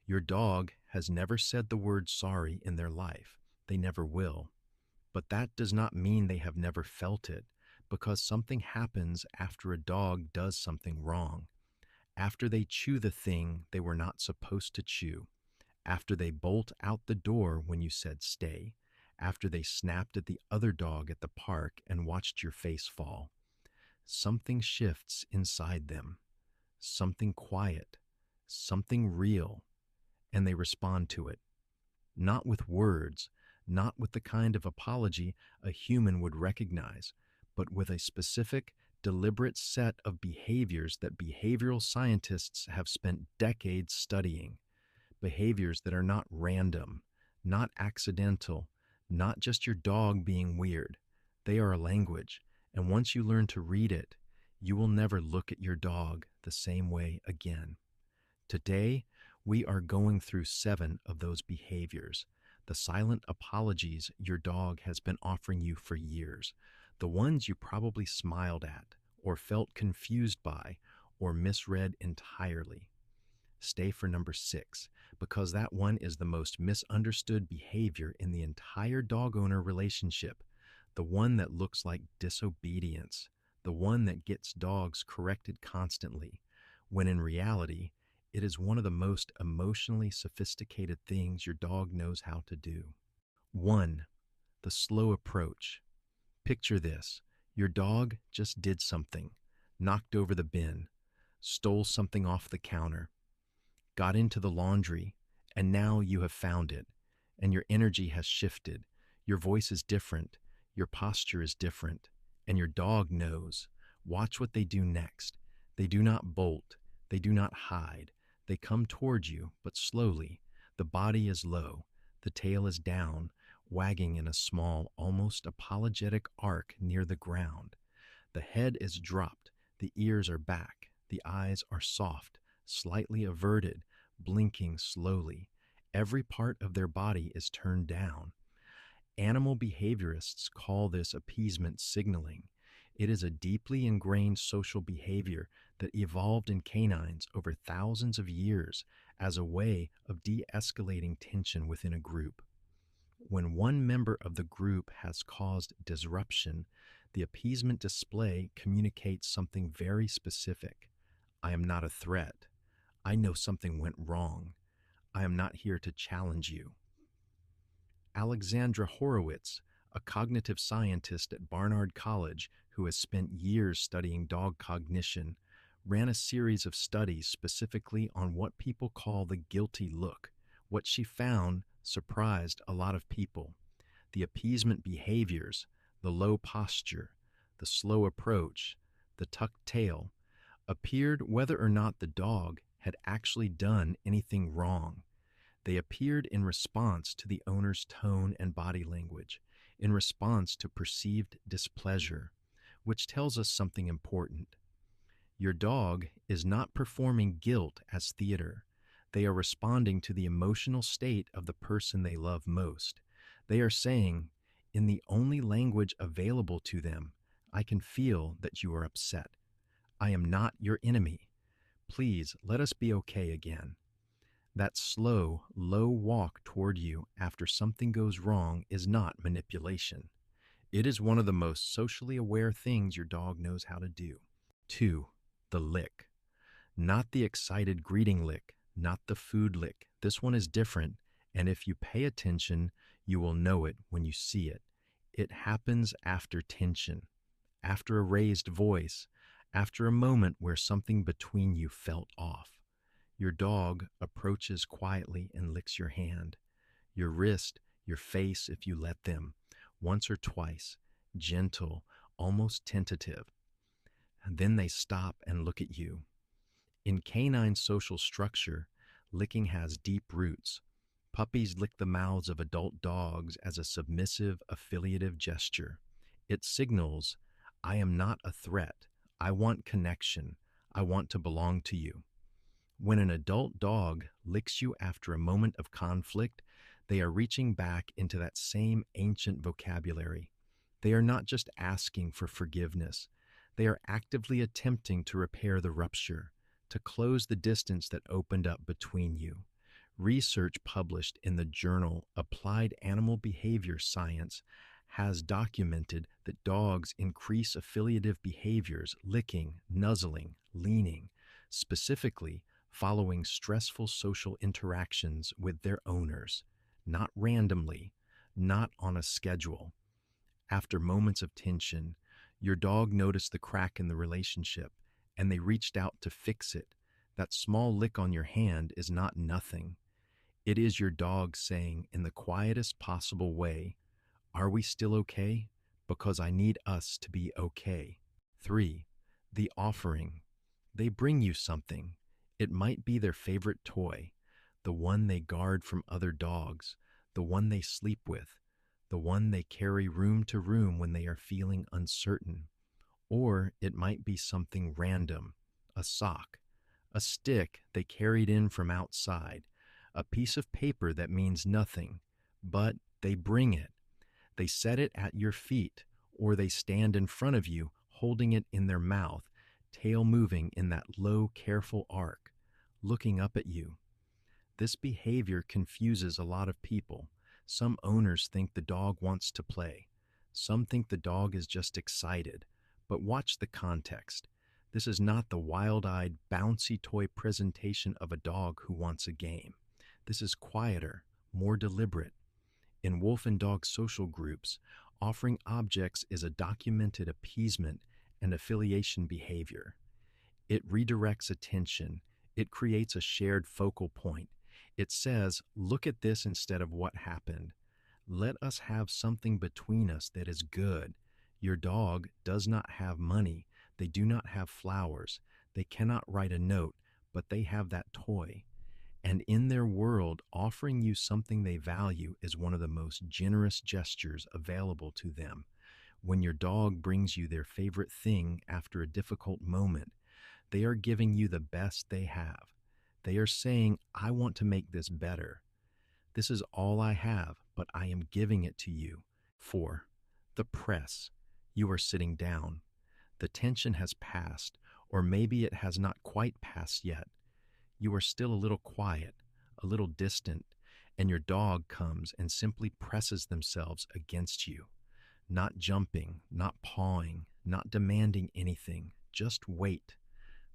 Your dog has never said the word sorry in their life. They never will. But that does not mean they have never felt it, because something happens after a dog does something wrong, after they chew the thing they were not supposed to chew, after they bolt out the door when you said stay, after they snapped at the other dog at the park and watched your face fall. Something shifts inside them, something quiet, something real, and they respond to it. Not with words, not with the kind of apology a human would recognize, but with a specific, deliberate set of behaviors that behavioral scientists have spent decades studying. Behaviors that are not random, not accidental, not just your dog being weird. They are a language, and once you learn to read it, you will never look at your dog the same way again. Today, we are going through 7 of those behaviors, the silent apologies your dog has been offering you for years, the ones you probably smiled at, or felt confused by, or misread entirely. Stay for number 6, because that one is the most misunderstood behavior in the entire dog-owner relationship, the one that looks like disobedience, the one that gets dogs corrected constantly, when in reality, it is one of the most emotionally sophisticated things your dog knows how to do. 1. The slow approach. Picture this. Your dog just did something, knocked over the bin, stole something off the counter, got into the laundry, and now you have found it, and your energy has shifted. Your voice is different, your posture is different, and your dog knows. Watch what they do next. They do not bolt, they do not hide. They come toward you, but slowly. The body is low, the tail is down, wagging in a small, almost apologetic arc near the ground. The head is dropped, the ears are back, the eyes are soft, slightly averted, blinking slowly. Every part of their body is turned down. Animal behaviorists call this appeasement signaling. It is a deeply ingrained social behavior that evolved in canines over thousands of years as a way of de-escalating tension within a group. When one member of the group has caused disruption, the appeasement display communicates something very specific. I am not a threat. I know something went wrong. I am not here to challenge you. Alexandra Horowitz, a cognitive scientist at Barnard College who has spent years studying dog cognition, ran a series of studies specifically on what people call the guilty look. What she found surprised a lot of people. The appeasement behaviors, the low posture, the slow approach, the tucked tail, appeared whether or not the dog had actually done anything wrong. They appeared in response to the owner's tone and body language, in response to perceived displeasure, which tells us something important. Your dog is not performing guilt as theater. They are responding to the emotional state of the person they love most. They are saying, in the only language available to them, I can feel that you are upset. I am not your enemy. Please let us be okay again. That slow, low walk toward you after something goes wrong is not manipulation. It is one of the most socially aware things your dog knows how to do. 2. The lick. Not the excited greeting lick, not the food lick. This one is different, and if you pay attention, you will know it when you see it. It happens after tension, after a raised voice, after a moment where something between you felt off. Your dog approaches quietly and licks your hand, your wrist, your face if you let them, once or twice, gentle, almost tentative. And then they stop and look at you. In canine social structure, licking has deep roots. Puppies lick the mouths of adult dogs as a submissive, affiliative gesture. It signals, I am not a threat. I want connection. I want to belong to you. When an adult dog licks you after a moment of conflict, they are reaching back into that same ancient vocabulary. They are not just asking for forgiveness. They are actively attempting to repair the rupture, to close the distance that opened up between you. Research published in the journal Applied Animal Behavior Science has documented that dogs increase affiliative behaviors, licking, nuzzling, leaning, specifically following stressful social interactions with their owners, not randomly, not on a schedule. After moments of tension, your dog noticed the crack in the relationship and they reached out to fix it. That small lick on your hand is not nothing. It is your dog saying, in the quietest possible way, "Are we still okay? Because I need us to be okay." 3. The offering. They bring you something. It might be their favorite toy, the one they guard from other dogs, the one they sleep with, the one they carry room to room when they are feeling uncertain. Or it might be something random, a sock, a stick they carried in from outside, a piece of paper that means nothing, but they bring it. They set it at your feet, or they stand in front of you holding it in their mouth, tail moving in that low, careful arc, looking up at you. This behavior confuses a lot of people. Some owners think the dog wants to play. Some think the dog is just excited. But watch the context. This is not the wild-eyed, bouncy toy presentation of a dog who wants a game. This is quieter, more deliberate. In wolf and dog social groups, offering objects is a documented appeasement and affiliation behavior. It redirects attention. It creates a shared focal point. It says, look at this instead of what happened. Let us have something between us that is good. Your dog does not have money. They do not have flowers. They cannot write a note, but they have that toy. And in their world, offering you something they value is one of the most generous gestures available to them. When your dog brings you their favorite thing after a difficult moment, they are giving you the best they have. They are saying, I want to make this better. This is all I have, but I am giving it to you. 4. The press. You are sitting down. The tension has passed, or maybe it has not quite passed yet. You are still a little quiet, a little distant, and your dog comes and simply presses themselves against you. Not jumping, not pawing, not demanding anything, just wait.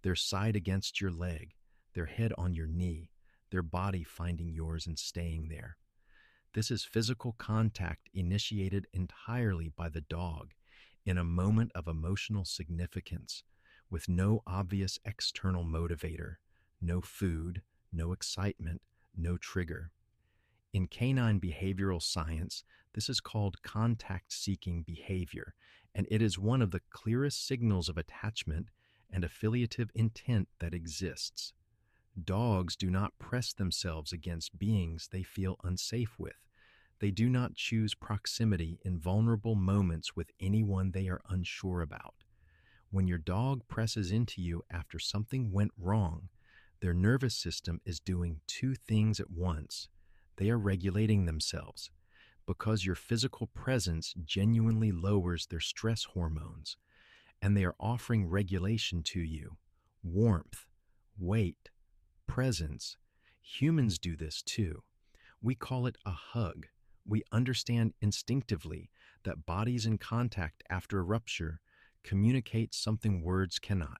Their side against your leg, their head on your knee, their body finding yours and staying there. This is physical contact initiated entirely by the dog in a moment of emotional significance, with no obvious external motivator, no food, no excitement, no trigger. In canine behavioral science, this is called contact-seeking behavior, and it is one of the clearest signals of attachment and affiliative intent that exists. Dogs do not press themselves against beings they feel unsafe with. They do not choose proximity in vulnerable moments with anyone they are unsure about. When your dog presses into you after something went wrong, their nervous system is doing two things at once. They are regulating themselves because your physical presence genuinely lowers their stress hormones, and they are offering regulation to you. Warmth, weight, presence. Humans do this too. We call it a hug. We understand instinctively that bodies in contact after a rupture communicate something words cannot.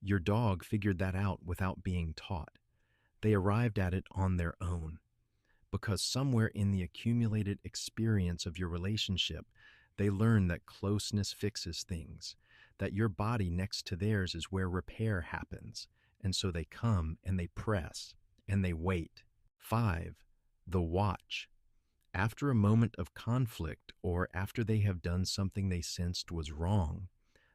Your dog figured that out without being taught. They arrived at it on their own. Because somewhere in the accumulated experience of your relationship, they learn that closeness fixes things, that your body next to theirs is where repair happens, and so they come and they press and they wait. 5. The watch. After a moment of conflict or after they have done something they sensed was wrong,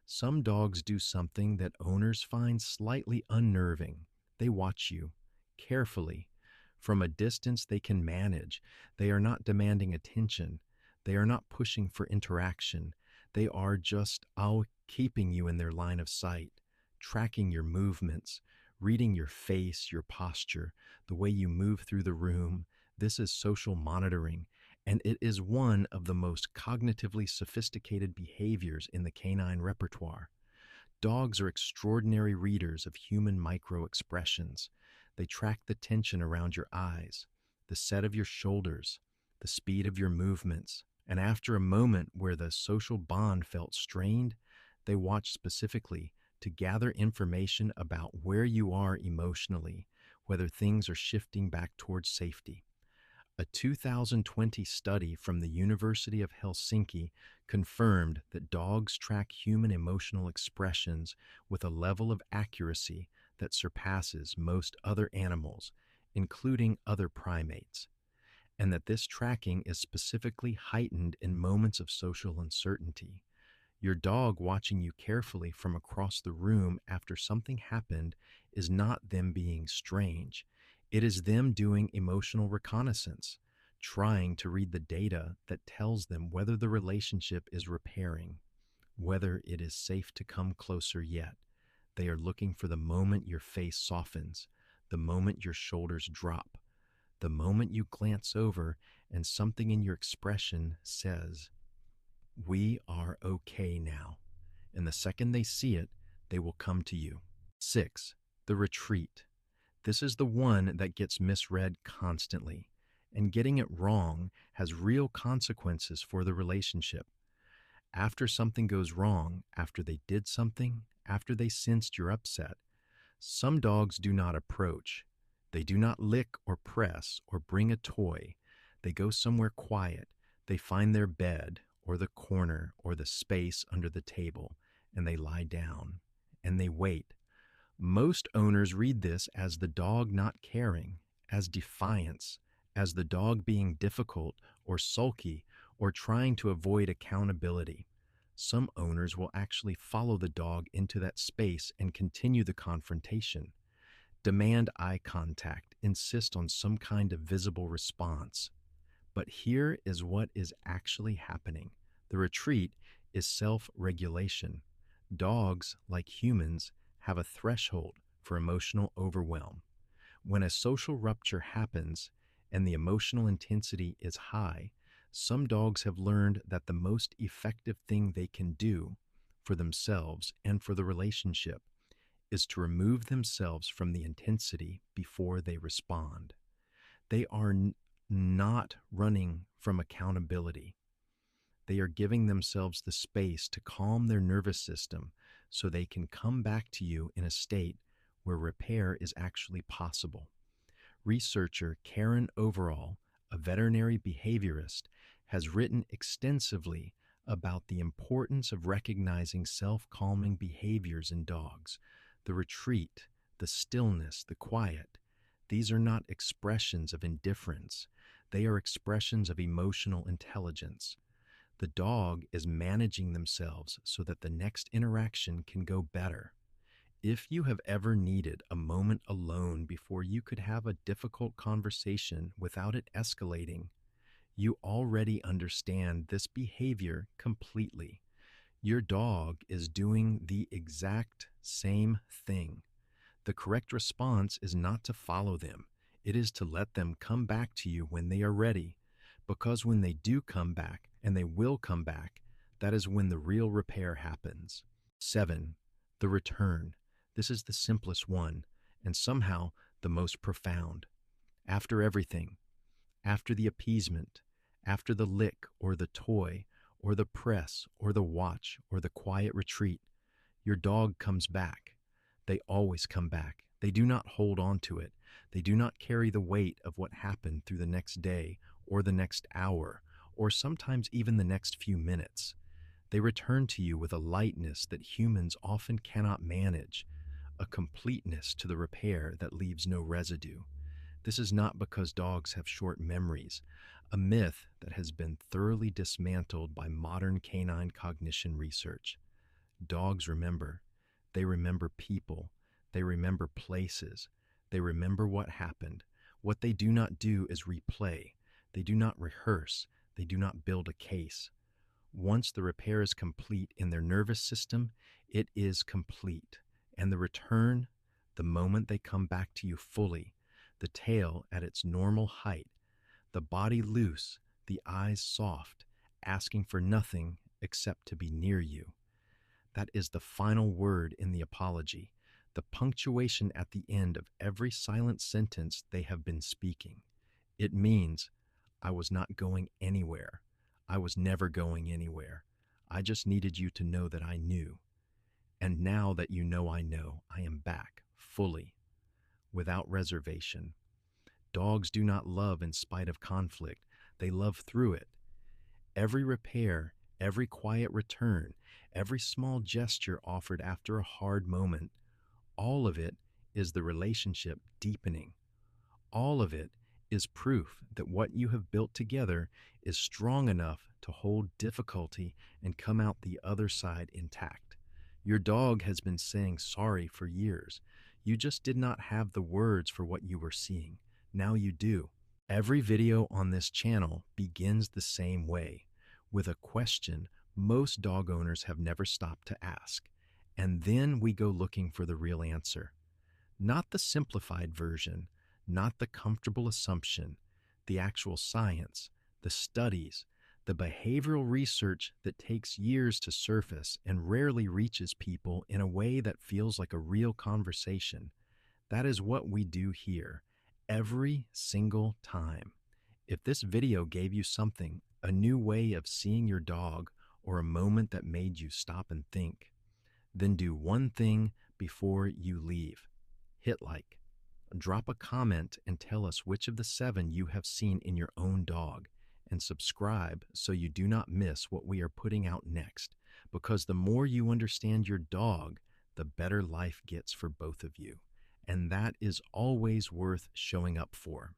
some dogs do something that owners find slightly unnerving. They watch you carefully. From a distance they can manage. They are not demanding attention. They are not pushing for interaction. They are just keeping you in their line of sight, tracking your movements, reading your face, your posture, the way you move through the room. This is social monitoring, and it is one of the most cognitively sophisticated behaviors in the canine repertoire. Dogs are extraordinary readers of human micro-expressions. They track the tension around your eyes, the set of your shoulders, the speed of your movements. And after a moment where the social bond felt strained, they watch specifically to gather information about where you are emotionally, whether things are shifting back towards safety. A 2020 study from the University of Helsinki confirmed that dogs track human emotional expressions with a level of accuracy that surpasses most other animals, including other primates, and that this tracking is specifically heightened in moments of social uncertainty. Your dog watching you carefully from across the room after something happened is not them being strange. It is them doing emotional reconnaissance, trying to read the data that tells them whether the relationship is repairing, whether it is safe to come closer yet. They are looking for the moment your face softens, the moment your shoulders drop, the moment you glance over and something in your expression says, "We are okay now." And the second they see it, they will come to you. 6. The retreat. This is the one that gets misread constantly, and getting it wrong has real consequences for the relationship. After something goes wrong, after they did something, after they sensed you're upset, some dogs do not approach. They do not lick or press or bring a toy. They go somewhere quiet. They find their bed or the corner or the space under the table, and they lie down and they wait. Most owners read this as the dog not caring, as defiance, as the dog being difficult or sulky or trying to avoid accountability. Some owners will actually follow the dog into that space and continue the confrontation, demand eye contact, insist on some kind of visible response. But here is what is actually happening. The retreat is self-regulation. Dogs, like humans, have a threshold for emotional overwhelm. When a social rupture happens and the emotional intensity is high, some dogs have learned that the most effective thing they can do for themselves and for the relationship is to remove themselves from the intensity before they respond. They are not running from accountability. They are giving themselves the space to calm their nervous system so they can come back to you in a state where repair is actually possible. Researcher Karen Overall, a veterinary behaviorist, has written extensively about the importance of recognizing self-calming behaviors in dogs. The retreat, the stillness, the quiet. These are not expressions of indifference. They are expressions of emotional intelligence. The dog is managing themselves so that the next interaction can go better. If you have ever needed a moment alone before you could have a difficult conversation without it escalating, you already understand this behavior completely. Your dog is doing the exact same thing. The correct response is not to follow them. It is to let them come back to you when they are ready. Because when they do come back, and they will come back, that is when the real repair happens. 7. The return. This is the simplest one, and somehow the most profound. After everything, after the appeasement, after the lick or the toy, or the press, or the watch, or the quiet retreat, your dog comes back. They always come back. They do not hold on to it. They do not carry the weight of what happened through the next day, or the next hour, or sometimes even the next few minutes. They return to you with a lightness that humans often cannot manage, a completeness to the repair that leaves no residue. This is not because dogs have short memories, a myth that has been thoroughly dismantled by modern canine cognition research. Dogs remember. They remember people. They remember places. They remember what happened. What they do not do is replay. They do not rehearse. They do not build a case. Once the repair is complete in their nervous system, it is complete. And the return, the moment they come back to you fully, the tail at its normal height, the body loose, the eyes soft, asking for nothing except to be near you. That is the final word in the apology. the punctuation at the end of every silent sentence they have been speaking. It means, I was not going anywhere. I was never going anywhere. I just needed you to know that I knew. And now that you know, I am back, fully, without reservation. Dogs do not love in spite of conflict, they love through it. Every repair, every quiet return, every small gesture offered after a hard moment, all of it is the relationship deepening. All of it is proof that what you have built together is strong enough to hold difficulty and come out the other side intact. Your dog has been saying sorry for years. You just did not have the words for what you were seeing. Now you do. Every video on this channel begins the same way, with a question most dog owners have never stopped to ask. And then we go looking for the real answer. Not the simplified version, not the comfortable assumption, the actual science, the studies, the behavioral research that takes years to surface and rarely reaches people in a way that feels like a real conversation. That is what we do here, every single time. If this video gave you something, a new way of seeing your dog, or a moment that made you stop and think, then do one thing before you leave. Hit like. Drop a comment and tell us which of the 7 you have seen in your own dog, and subscribe so you do not miss what we are putting out next, because the more you understand your dog, the better life gets for both of you. And that is always worth showing up for.